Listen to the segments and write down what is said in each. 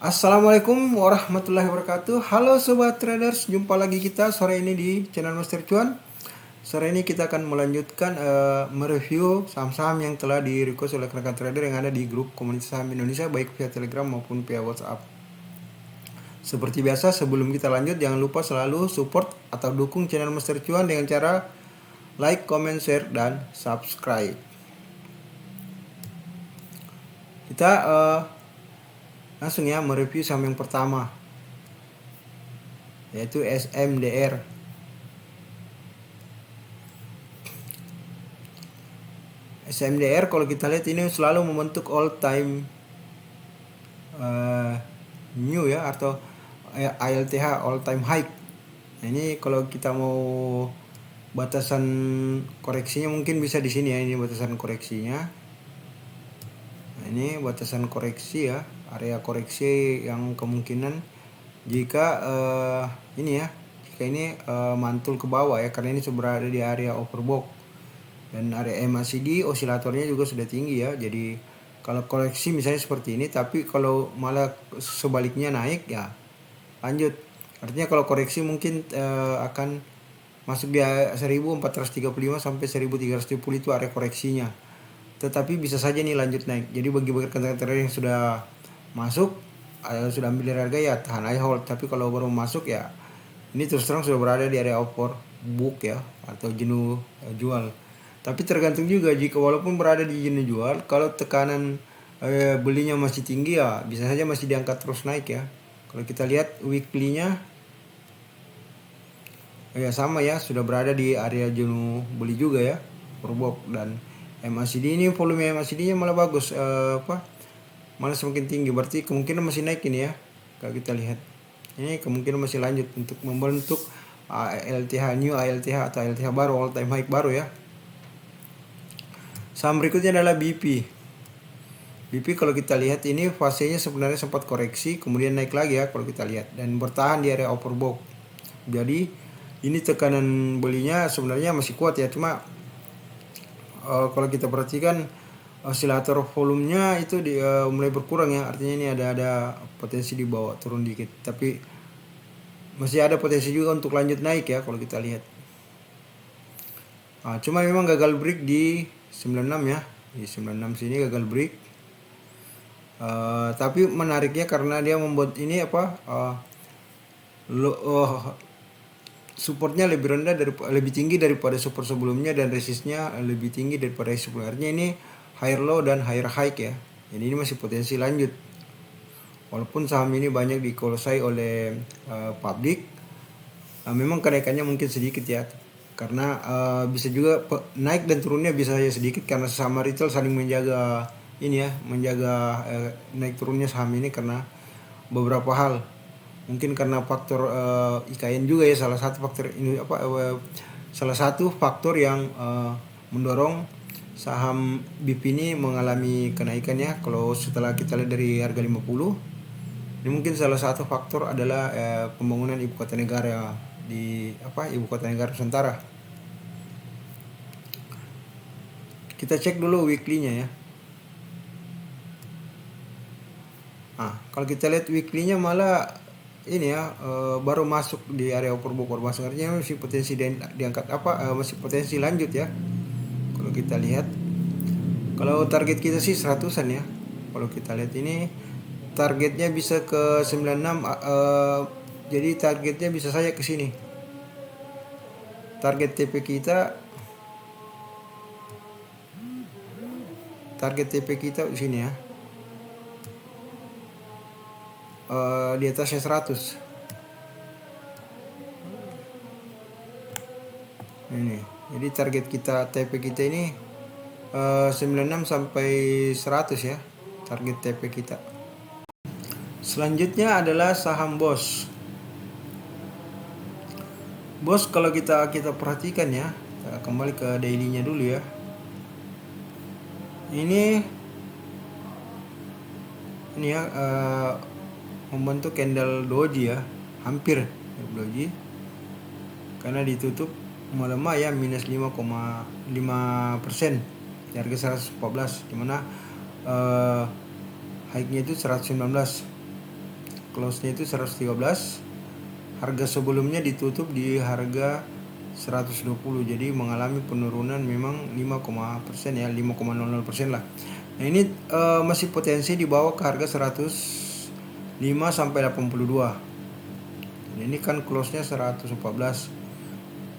Assalamualaikum warahmatullahi wabarakatuh. Halo sobat traders, jumpa lagi kita sore ini di channel Master Cuan. Sore ini kita akan melanjutkan mereview saham-saham yang telah di-request oleh rekan trader yang ada di grup komunitas saham Indonesia, baik via Telegram maupun via WhatsApp. Seperti biasa, sebelum kita lanjut, jangan lupa selalu support atau dukung channel Master Cuan dengan cara like, comment, share, dan subscribe. Kita langsung ya mereview saham yang pertama, yaitu SMDR. SMDR kalau kita lihat ini selalu membentuk all time new ya, atau ALTH all time high. Nah, ini kalau kita mau batasan koreksinya mungkin bisa di sini ya, ini batasan koreksinya. Nah, ini batasan koreksi ya, area koreksi yang kemungkinan jika ini ya, jika ini mantul ke bawah ya, karena ini sudah berada di area overbought. Dan area MACD osilatornya juga sudah tinggi ya. Jadi kalau koreksi misalnya seperti ini, tapi kalau malah sebaliknya naik ya lanjut. Artinya kalau koreksi mungkin akan masuk di 1435 sampai 1370 itu area koreksinya. Tetapi bisa saja nih lanjut naik. Jadi bagi rekan-rekan trader yang sudah masuk, sudah ambil harga ya tahan aja hold. Tapi kalau baru masuk ya ini terus terang sudah berada di area overbook ya, atau jenuh jual. Tapi tergantung juga, jika walaupun berada di jenuh jual, kalau tekanan belinya masih tinggi ya bisa saja masih diangkat terus naik ya. Kalau kita lihat weekly-nya ya sama ya, sudah berada di area jenuh beli juga ya, overbought. Dan MACD ini volume MACD-nya malah bagus, malah semakin tinggi, berarti kemungkinan masih naik ini ya. Kalau kita lihat ini kemungkinan masih lanjut untuk membentuk ALTH new, ALTH atau ALTH baru, all time high baru ya. Saham berikutnya adalah BP. BP kalau kita lihat ini fasenya sebenarnya sempat koreksi, kemudian naik lagi ya kalau kita lihat, dan bertahan di area overbought. Jadi ini tekanan belinya sebenarnya masih kuat ya, cuma kalau kita perhatikan osilator volumenya itu mulai berkurang ya, artinya ini ada potensi di bawah, turun dikit, tapi masih ada potensi juga untuk lanjut naik ya kalau kita lihat. Cuma memang gagal break di 96 ya, di 96 sini gagal break. Tapi menariknya karena dia membuat ini supportnya lebih rendah, lebih tinggi daripada support sebelumnya, dan resistnya lebih tinggi daripada sebelumnya. Artinya ini higher low dan higher high ya. Jadi ini masih potensi lanjut. Walaupun saham ini banyak dikuasai oleh publik, memang kenaikannya mungkin sedikit ya, karena bisa juga naik dan turunnya bisa saja sedikit karena sesama retail saling menjaga ini ya, menjaga naik turunnya saham ini karena beberapa hal. Mungkin karena faktor IKN juga ya, salah satu faktor ini salah satu faktor yang mendorong saham BIP ini mengalami kenaikan ya. Kalau setelah kita lihat dari harga 50, ini mungkin salah satu faktor adalah pembangunan ibu kota negara di ibu kota negara Nusantara. Kita cek dulu weekly-nya ya. Kalau kita lihat weekly-nya malah ini ya, baru masuk di area overbought, artinya masih potensi diangkat masih potensi lanjut ya. Kalau kita lihat, kalau target kita sih 100-an ya. Kalau kita lihat ini targetnya bisa ke 96, jadi targetnya bisa saja ke sini. Target TP kita di sini ya, di atasnya 100 ini. Jadi target kita, TP kita ini 96 sampai 100 ya, target TP kita. Selanjutnya adalah saham BOS. BOS kalau kita perhatikan ya, kembali ke daily-nya dulu ya. Ini ya, membentuk candle doji ya, hampir doji, karena ditutup melemah ya, minus 5,5% di harga 114, dimana high-nya itu 119. close-nya itu 113. Harga sebelumnya ditutup di harga 120, jadi mengalami penurunan memang 5% ya, 5,00% lah. Nah ini masih potensi dibawa ke harga 105 sampai 82. Ini kan close-nya 114.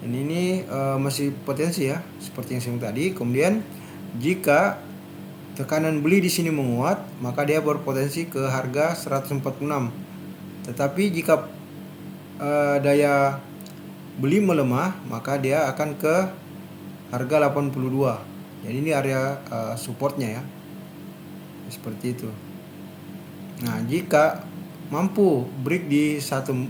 Ini masih potensi ya, seperti yang saya bilang tadi. Kemudian jika tekanan beli di sini menguat, maka dia berpotensi ke harga 146. Tetapi jika daya beli melemah, maka dia akan ke harga 82. Jadi ini area supportnya ya, seperti itu. Nah jika mampu break di 146,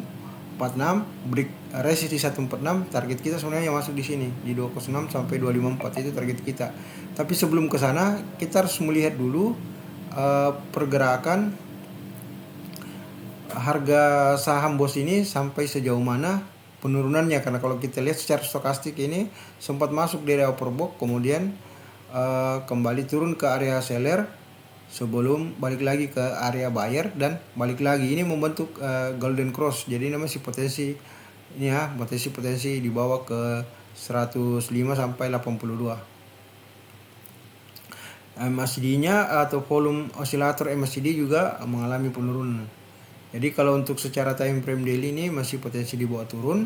break resist di 146, target kita sebenarnya masuk di sini di 206 sampai 254, itu target kita. Tapi sebelum ke sana kita harus melihat dulu pergerakan harga saham BOS ini sampai sejauh mana penurunannya, karena kalau kita lihat secara stokastik ini sempat masuk di area overbought, kemudian kembali turun ke area seller sebelum balik lagi ke area buyer dan balik lagi. Ini membentuk golden cross, jadi ini masih potensi ini ya, potensi dibawa ke 105 sampai 82. MACD-nya atau volume osilator MACD juga mengalami penurunan. Jadi kalau untuk secara time frame daily ini masih potensi dibawa turun,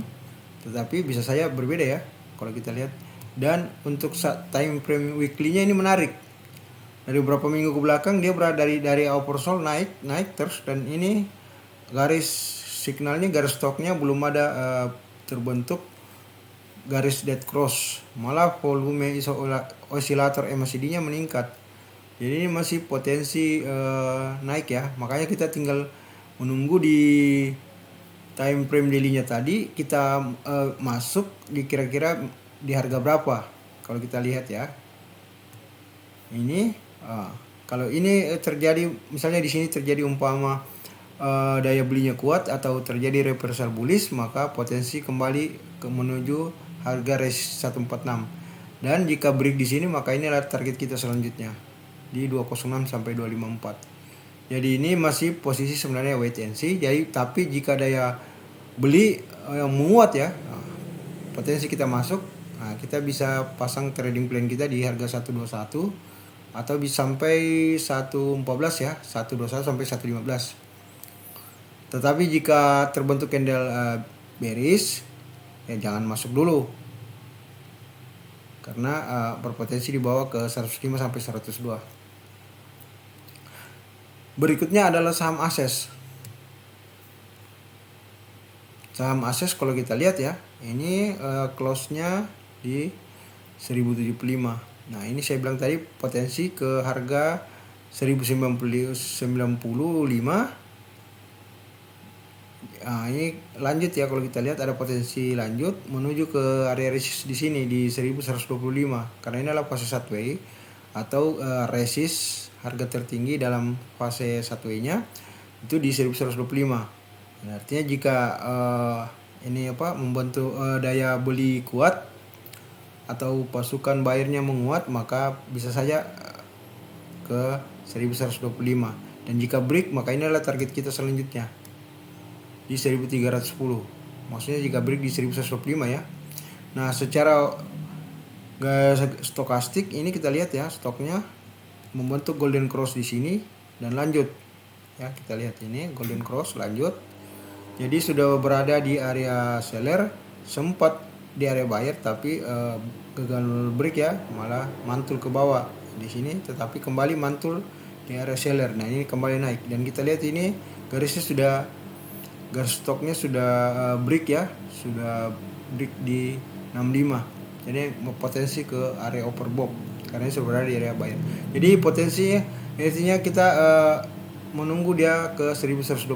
tetapi bisa saja berbeda ya kalau kita lihat. Dan untuk time frame weekly-nya ini menarik. Dari beberapa minggu ke belakang dia berada dari oversold naik terus, dan ini garis signalnya, garis stoknya belum ada terbentuk garis dead cross, malah volume osilator MACD-nya meningkat. Jadi ini masih potensi naik ya. Makanya kita tinggal menunggu di time frame daily-nya tadi kita masuk di kira-kira di harga berapa. Kalau kita lihat ya. Ini kalau ini terjadi misalnya di sini terjadi umpama daya belinya kuat atau terjadi reversal bullish, maka potensi kembali ke menuju harga resist 146. Dan jika break di sini, maka inilah target kita selanjutnya di 206 sampai 254. Jadi ini masih posisi sebenarnya wait and see. Jadi tapi jika daya beli yang menguat ya, potensi kita masuk. Nah, kita bisa pasang trading plan kita di harga 121 atau bisa sampai 114 ya, 121 sampai 115. Tetapi jika terbentuk candle bearish, ya jangan masuk dulu. Karena berpotensi dibawa ke 105 sampai 102. Berikutnya adalah saham Access. Saham Access kalau kita lihat ya, ini close-nya di 1075. Nah, ini saya bilang tadi potensi ke harga 1095. Nah, ini lanjut ya, kalau kita lihat ada potensi lanjut menuju ke area resist di sini di 1125. Karena ini adalah fase 1W atau resist harga tertinggi dalam fase 1W-nya itu di 1125. Nah, artinya jika ini membantu daya beli kuat atau pasukan buyernya menguat, maka bisa saja ke 1125. Dan jika break, maka ini adalah target kita selanjutnya di 1310. Maksudnya jika break di 1125 ya. Nah, secara stokastik ini kita lihat ya, stoknya membentuk golden cross di sini dan lanjut ya, kita lihat ini golden cross lanjut. Jadi sudah berada di area seller, sempat di area buyer, tapi gagal break ya, malah mantul ke bawah di sini, tetapi kembali mantul di area seller. Nah, ini kembali naik dan kita lihat ini garis stoknya sudah break ya, sudah break di 65. Jadi potensi ke area overbought karena ini sudah berada di area buyer. Jadi potensinya intinya kita menunggu dia ke 1125.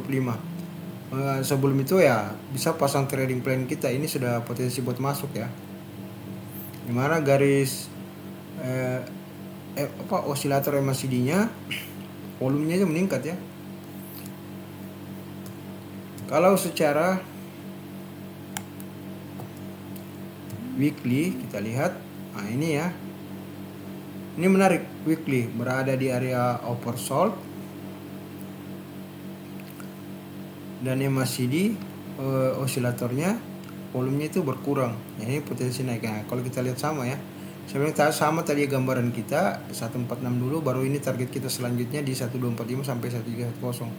Sebelum itu ya bisa pasang trading plan kita, ini sudah potensi buat masuk ya. Dimana garis osilator MACD-nya volumenya meningkat ya. Kalau secara weekly kita lihat, nah ini ya. Ini menarik, weekly berada di area oversold. dan MACD osilatornya volumenya itu berkurang. Ini potensi naik. Nah, kalau kita lihat sama ya. Sebenarnya sama tadi gambaran kita 146 dulu, baru ini target kita selanjutnya di 1245 sampai 1310.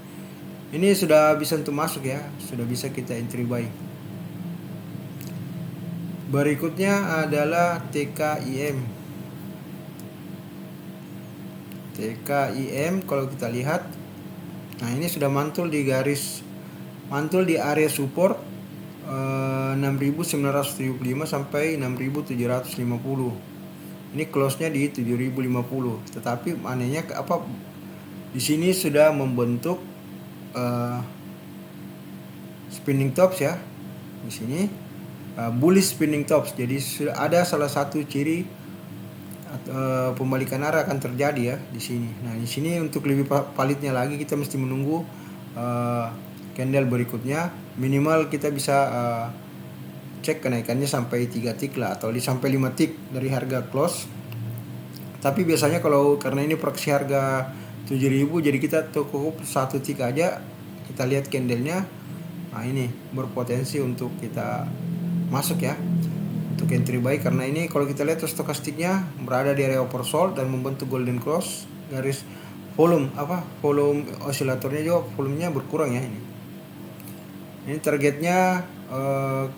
Ini sudah bisa untuk masuk ya, sudah bisa kita entry buy. Berikutnya adalah TKIM. TKIM kalau kita lihat, nah ini sudah mantul di area support 6.975 sampai 6.750. Ini close-nya di 7.050. Tetapi anehnya di sini sudah membentuk spinning tops ya. Di sini bullish spinning tops. Jadi sudah ada salah satu ciri pembalikan arah akan terjadi ya di sini. Nah, di sini untuk lebih validnya lagi kita mesti menunggu candle berikutnya. Minimal kita bisa cek kenaikannya sampai 3 tick lah, atau sampai 5 tick dari harga close. Tapi biasanya karena ini proxy harga 7.000, jadi kita cukup 1 tick aja, kita lihat candlenya. Nah, ini berpotensi untuk kita masuk ya, untuk entry buy, karena ini kalau kita lihat stokastiknya berada di area oversold dan membentuk golden cross. Garis volume osilatornya juga volumenya berkurang ya. Ini targetnya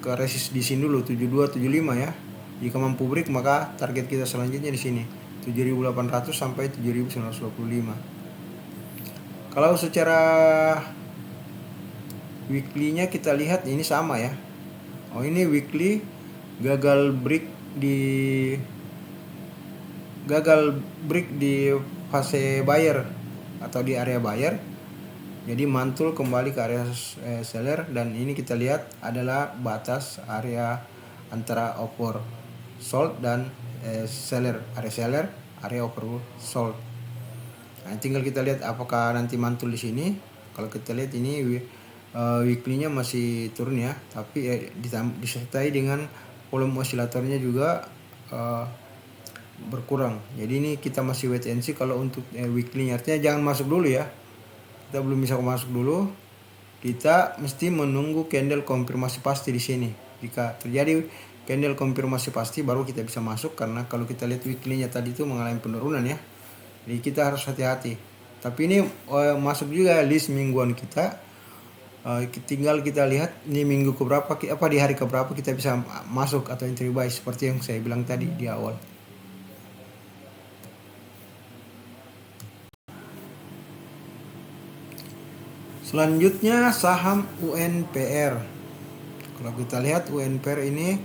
ke resist di sini dulu 7275 ya. Jika mampu break maka target kita selanjutnya di sini 7.800 sampai 7.925. Kalau secara weekly-nya kita lihat ini sama ya. Oh, ini weekly gagal break di fase buyer atau di area buyer. Jadi mantul kembali ke area seller, dan ini kita lihat adalah batas area antara oversold dan seller, area oversold. Nah, tinggal kita lihat apakah nanti mantul di sini. Kalau kita lihat ini weekly-nya masih turun ya, tapi disertai dengan volume osilatornya juga berkurang. Jadi ini kita masih wait and see kalau untuk weekly-nya. Artinya jangan masuk dulu ya. Kita belum bisa masuk dulu. Kita mesti menunggu candle konfirmasi pasti di sini. Jika terjadi candle konfirmasi pasti baru kita bisa masuk, karena kalau kita lihat weekly-nya tadi itu mengalami penurunan ya. Jadi kita harus hati-hati. Tapi ini masuk juga list mingguan kita. Tinggal kita lihat ini minggu keberapa, di hari keberapa kita bisa masuk atau entry buy seperti yang saya bilang tadi di awal. Selanjutnya saham UNPR. Kalau kita lihat UNPR ini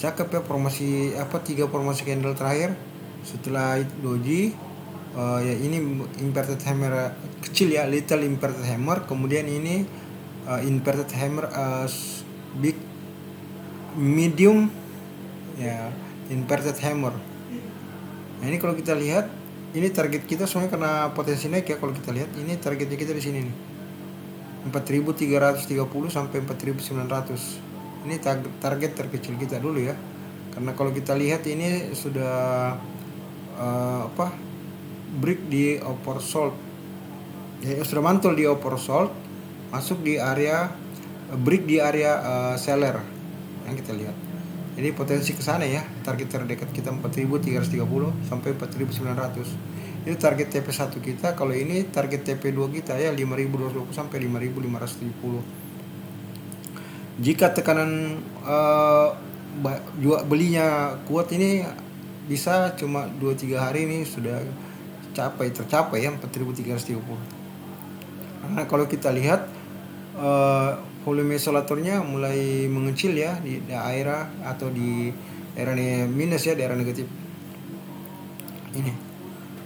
cakep ya, formasi 3 formasi candle terakhir setelah doji. Ya ini inverted hammer kecil ya, little inverted hammer, kemudian ini inverted hammer big medium ya, inverted hammer. Nah, ini kalau kita lihat ini target kita semuanya karena potensi naik ya. Kalau kita lihat ini targetnya kita di sini nih, 4.330 sampai 4.900. Ini target terkecil kita dulu ya. Karena kalau kita lihat ini sudah break di oversold. Ya, sudah mantul di oversold, masuk di area break di area seller yang kita lihat. Jadi potensi ke sana ya. Target terdekat kita 4.330 sampai 4.900. Itu target TP1 kita. Kalau ini target TP2 kita ya 5.220 sampai 5.570. Jika tekanan belinya kuat, ini bisa cuma 2-3 hari ini sudah tercapai ya 4.330. Karena kalau kita lihat volume oscillatornya mulai mengecil ya di daerah atau di daerah minus ya, daerah negatif.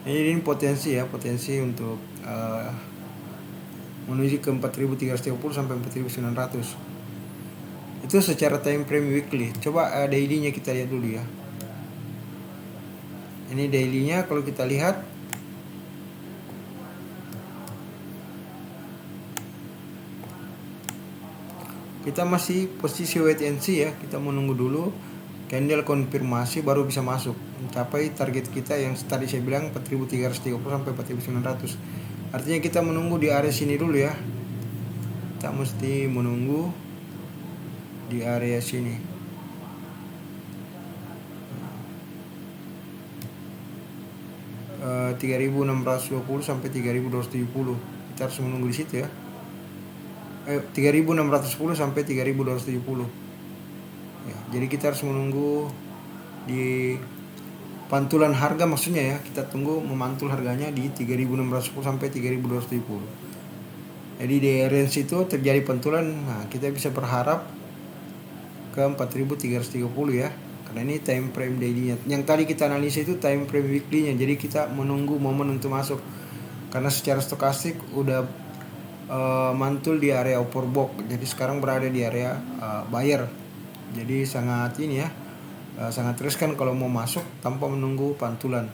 Ini potensi untuk menuju ke 4.330 sampai 4.900. Itu secara time frame weekly. Coba daily-nya kita lihat dulu ya. Ini daily-nya kalau kita lihat kita masih posisi wait and see ya. Kita menunggu dulu candle konfirmasi baru bisa masuk mencapai target kita yang tadi saya bilang 4.330 sampai 4.900. Artinya kita menunggu di area sini dulu ya. kita mesti menunggu di area sini. 3.620 sampai 3.270, kita harus menunggu di situ ya. 3.610 sampai 3.270 ya, jadi kita harus menunggu di pantulan harga, maksudnya ya, kita tunggu memantul harganya di 3.610 sampai 3.270. Jadi di range itu terjadi pantulan, nah kita bisa berharap ke 4.330 ya, karena ini time frame daily-nya. Yang tadi kita analisa itu time frame weekly-nya, jadi kita menunggu momen untuk masuk, karena secara stokastik udah mantul di area overbought, jadi sekarang berada di area buyer. Jadi sangat ini ya, sangat riskan kalau mau masuk tanpa menunggu pantulan.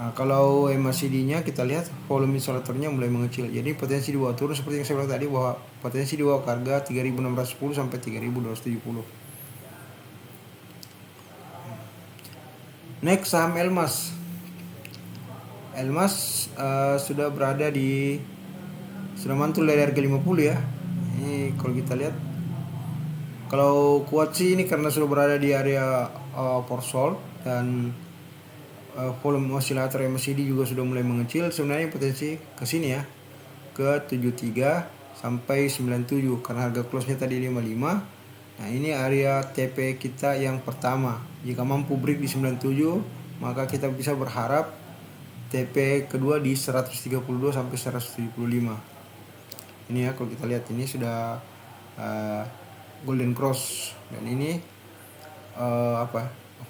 Nah, kalau MACD-nya kita lihat volume insulatornya mulai mengecil, jadi potensi di bawah turun seperti yang saya bilang tadi, bahwa potensi di bawah harga 3.610 sampai 3.270. Next, saham Elmas. Elmas sudah berada di, sudah mantul dari harga 50 ya. Ini kalau kita lihat, kalau kuat sih ini karena sudah berada di area oversold dan volume osilator MACD juga sudah mulai mengecil. Sebenarnya potensi ke sini ya, ke 73 sampai 97, karena harga close-nya tadi 55. Nah, ini area TP kita yang pertama. Jika mampu break di 97, maka kita bisa berharap TP kedua di 132 sampai 175. Ini ya, kalau kita lihat ini sudah golden cross, dan ini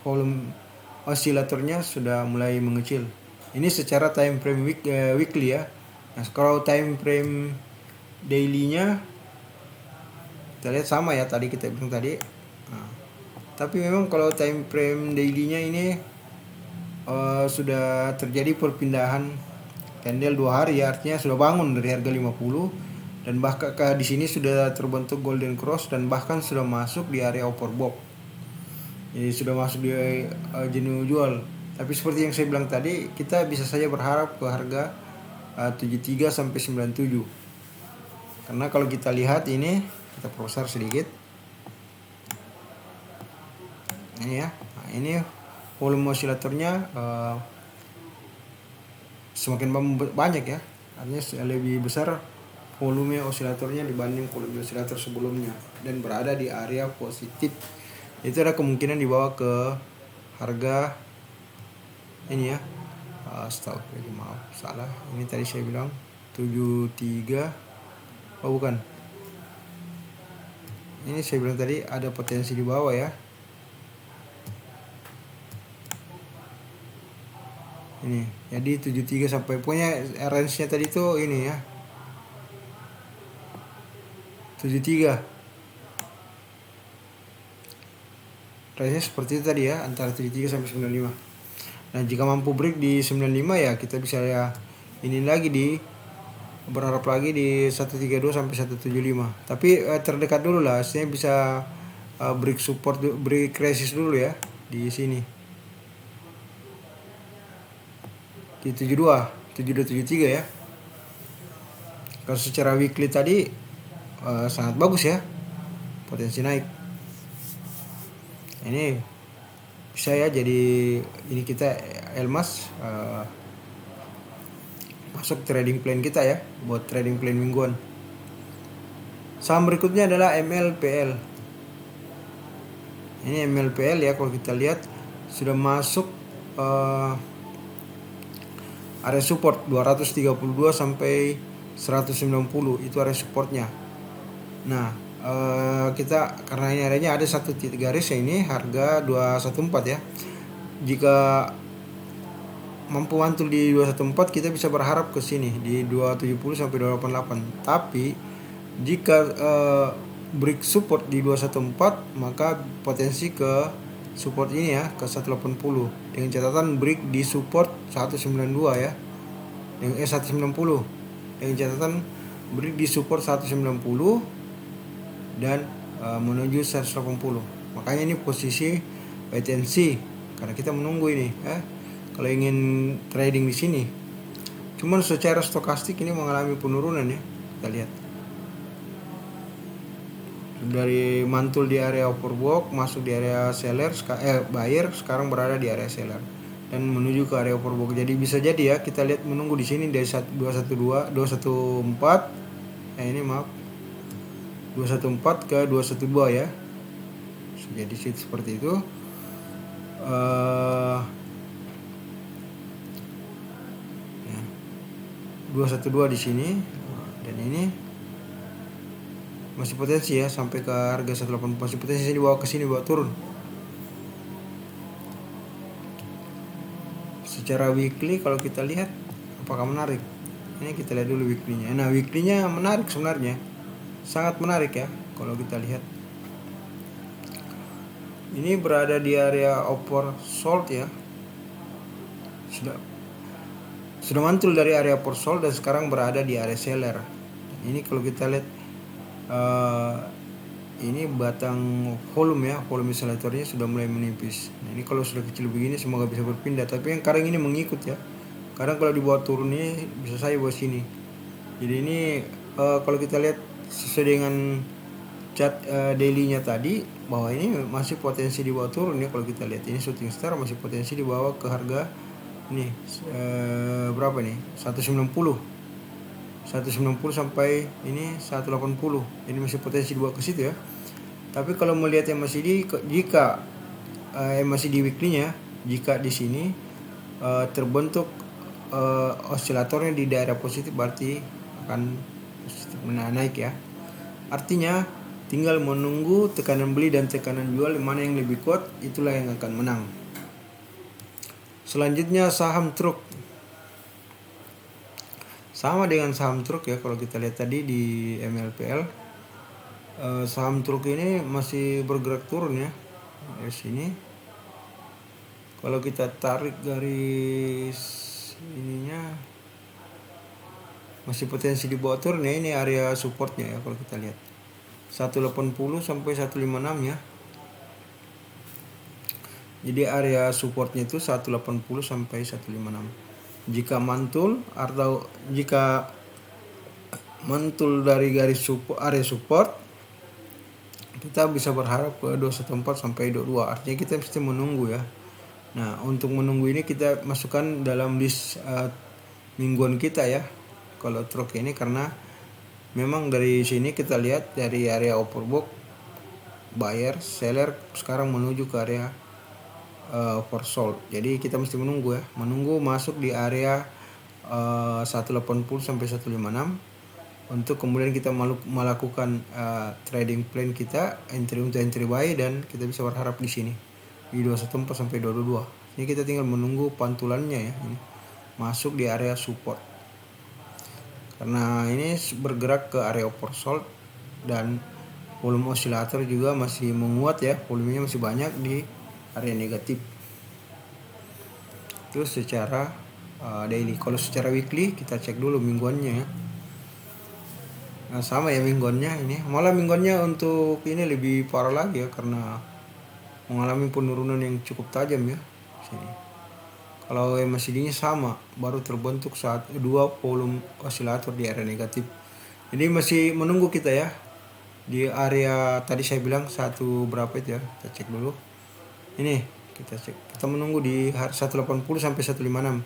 volume osilatornya sudah mulai mengecil. Ini secara time frame weekly ya. Nah, kalau time frame daily-nya kita lihat sama ya, tadi kita bilang tadi. Nah, tapi memang kalau time frame daily-nya ini sudah terjadi perpindahan candle 2 hari ya, artinya sudah bangun dari harga 50, dan bahkan di sini sudah terbentuk golden cross, dan bahkan sudah masuk di area overbought. Jadi sudah masuk di jenuh jual. Tapi seperti yang saya bilang tadi, kita bisa saja berharap ke harga 73 sampai 97. Karena kalau kita lihat ini, kita perbesar sedikit. Ini ya. Nah, ini volume osilatornya semakin banyak ya. Artinya lebih besar volume osilatornya dibanding volume osilator sebelumnya, dan berada di area positif. Itu ada kemungkinan dibawa ke harga ini ya, maaf salah, ini tadi saya bilang 73, oh bukan, ini saya bilang tadi ada potensi di bawah ya. Ini jadi 73 sampai, pokoknya range-nya tadi tuh ini ya, 73. Range-nya seperti itu tadi ya, antara 73 sampai 95. Nah, jika mampu break di 95 ya, kita bisa ya ini lagi di, berharap lagi di 132 sampai 175. Tapi terdekat dulu lah, saya bisa break support, break resist dulu ya di sini. Di 72, 73 ya. Kalau secara weekly tadi sangat bagus ya, potensi naik. Ini bisa ya, jadi ini kita Elmas masuk trading plan kita ya, buat trading plan mingguan. Saham berikutnya adalah MLPL. Ini MLPL ya, kalau kita lihat sudah masuk area support 232 sampai 190, itu area supportnya. Nah, kita karena ini areanya ada satu titik garis ya, ini harga 214 ya. Jika mampu mantul di 214, kita bisa berharap ke sini di 270 sampai 288. Tapi jika break support di 214, maka potensi ke support ini ya, ke 180, dengan catatan break di support 192 ya. 190, dengan catatan break di support 190 dan menuju 180. Makanya ini posisi wait and see, karena kita menunggu ini kalau ingin trading di sini. Cuman secara stokastik ini mengalami penurunan ya, kita lihat. dari mantul di area overbought masuk di area buyer, sekarang berada di area seller dan menuju ke area overbought. Jadi bisa jadi ya kita lihat menunggu di sini dari 212 214 ini maaf 214 ke 212 ya. Jadi seperti itu. 212 di sini dan ini masih potensi ya sampai ke harga 180, masih potensi dibawa ke sini, bawa turun. Secara weekly kalau kita lihat apakah menarik? Ini kita lihat dulu weekly-nya. Nah, weekly-nya menarik sebenarnya. Sangat menarik ya kalau kita lihat. Ini berada di area oversold ya. Sudah mantul dari area oversold dan sekarang berada di area seller. Ini kalau kita lihat ini batang volume ya, volume oscillatornya sudah mulai menipis. Nah, ini kalau sudah kecil begini semoga bisa berpindah, tapi yang kadang ini mengikut ya. Kadang kalau dibawa turun ini bisa saya bawa sini. Jadi ini kalau kita lihat sesuai dengan chart daily-nya tadi, bahwa ini masih potensi dibawa turun ya. Kalau kita lihat ini shooting star masih potensi dibawa ke harga ini berapa nih? 190 sampai ini 180. Ini masih potensi dibawa ke situ ya. Tapi kalau melihat yang masih masih di weekly-nya, jika di sini terbentuk osilatornya di daerah positif, berarti akan naik ya. Artinya tinggal menunggu tekanan beli dan tekanan jual mana yang lebih kuat, itulah yang akan menang. Selanjutnya saham truk. Sama dengan saham truk ya, kalau kita lihat tadi di MLPL, saham truk ini masih bergerak turun ya. Dari sini kalau kita tarik garis ininya masih potensi di bawah turun ya. Ini area supportnya ya kalau kita lihat 180 sampai 156 ya. Jadi area supportnya itu 180 sampai 156. Jika mantul atau jika mantul dari garis area support, kita bisa berharap ke 214 sampai 22. Artinya kita mesti menunggu ya. Nah, untuk menunggu ini kita masukkan dalam list mingguan kita ya kalau truk ini, karena memang dari sini kita lihat dari area overbought, buyer, seller sekarang menuju ke area oversold. Jadi kita mesti menunggu ya, menunggu masuk di area 180 sampai 156 untuk kemudian kita melakukan trading plan kita, entry buy, dan kita bisa berharap di sini di 214 sampai 22. Ini kita tinggal menunggu pantulannya ya, ini masuk di area support. Karena ini bergerak ke area oversold dan volume osilator juga masih menguat ya, volumenya masih banyak di area negatif. Itu secara daily. Kalau secara weekly kita cek dulu mingguannya ya. Nah, sama ya mingguannya ini. Malah mingguannya untuk ini lebih parah lagi ya, karena mengalami penurunan yang cukup tajam ya sini. Kalau MACD-nya sama, baru terbentuk saat dua volume osilator di area negatif. Jadi masih menunggu kita ya. Di area tadi saya bilang satu berapa itu ya, kita cek dulu. Ini kita cek. Kita menunggu di 180 sampai 156.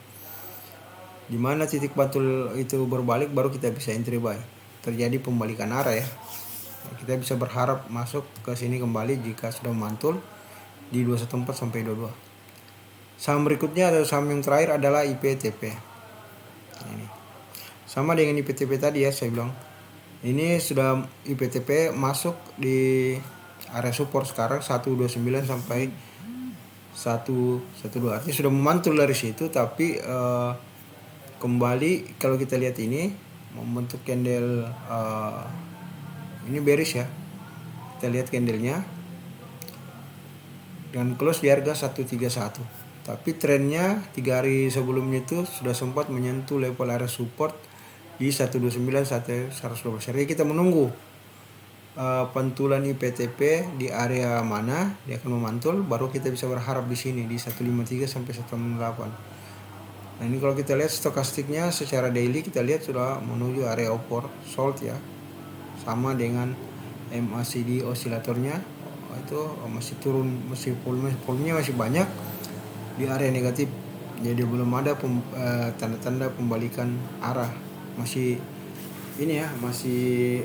Di mana titik pantul itu berbalik baru kita bisa entry buy. Terjadi pembalikan arah ya. Kita bisa berharap masuk ke sini kembali jika sudah mantul di 214 sampai 22. Saham berikutnya atau saham yang terakhir adalah IPTP. Ini sama dengan IPTP tadi ya, saya bilang ini sudah IPTP masuk di area support sekarang 129 sampai 112. Artinya sudah memantul dari situ, tapi kembali kalau kita lihat ini membentuk candle ini bearish ya. Kita lihat candlenya dan close di harga 131. Tapi trennya 3 hari sebelumnya itu sudah sempat menyentuh level area support di 129 sampai 112. Jadi kita menunggu pantulan IPTP di area mana dia akan memantul, baru kita bisa berharap di sini di 153 sampai 168. Nah, ini kalau kita lihat stokastiknya secara daily kita lihat sudah menuju area oversold ya. Sama dengan MACD osilatornya itu masih turun, masih volumenya masih banyak di area negatif, jadi belum ada tanda-tanda pembalikan arah, masih ini ya, masih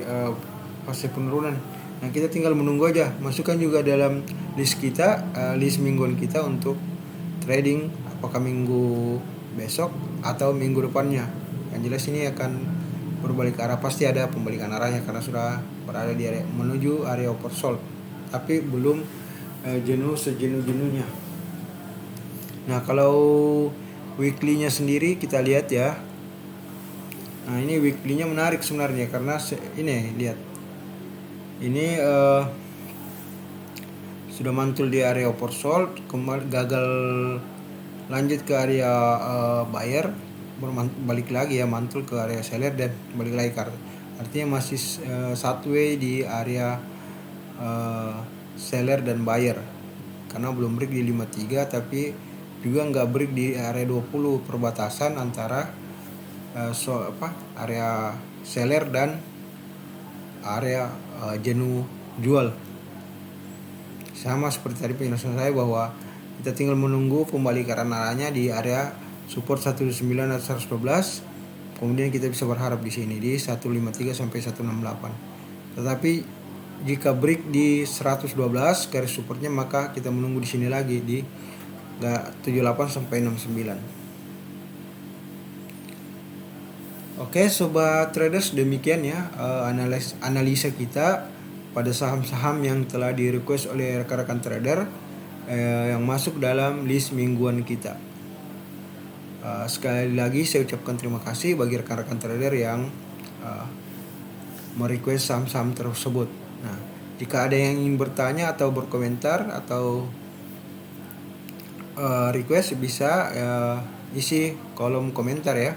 fase penurunan. Nah, kita tinggal menunggu aja. Masukkan juga dalam list kita, list mingguan kita untuk trading apakah minggu besok atau minggu depannya. Yang jelas ini akan berbalik arah, pasti ada pembalikan arahnya karena sudah berada di area menuju area oversold, tapi belum jenuh sejenuh-jenuhnya. Nah, kalau weekly-nya sendiri kita lihat ya. Nah, ini weekly-nya menarik sebenarnya karena ini lihat. Ini sudah mantul di area oversold, kembali gagal lanjut ke area buyer, balik lagi ya, mantul ke area seller dan balik lagi ke artinya masih sideways di area seller dan buyer karena belum break di 53, tapi juga nggak break di area 20 perbatasan antara area seller dan area jenuh jual. Sama seperti tadi penjelasan saya bahwa kita tinggal menunggu pembalikan arahnya di area support 19 atau 112, kemudian kita bisa berharap di sini di 153 sampai 168. Tetapi jika break di 112 garis supportnya, maka kita menunggu di sini lagi di 78 sampai 69. Oke sobat traders, demikian ya analisa kita pada saham-saham yang telah di request oleh rekan-rekan trader yang masuk dalam list mingguan kita. Sekali lagi saya ucapkan terima kasih bagi rekan-rekan trader yang merequest saham-saham tersebut. Nah, jika ada yang ingin bertanya atau berkomentar atau request, bisa isi kolom komentar ya.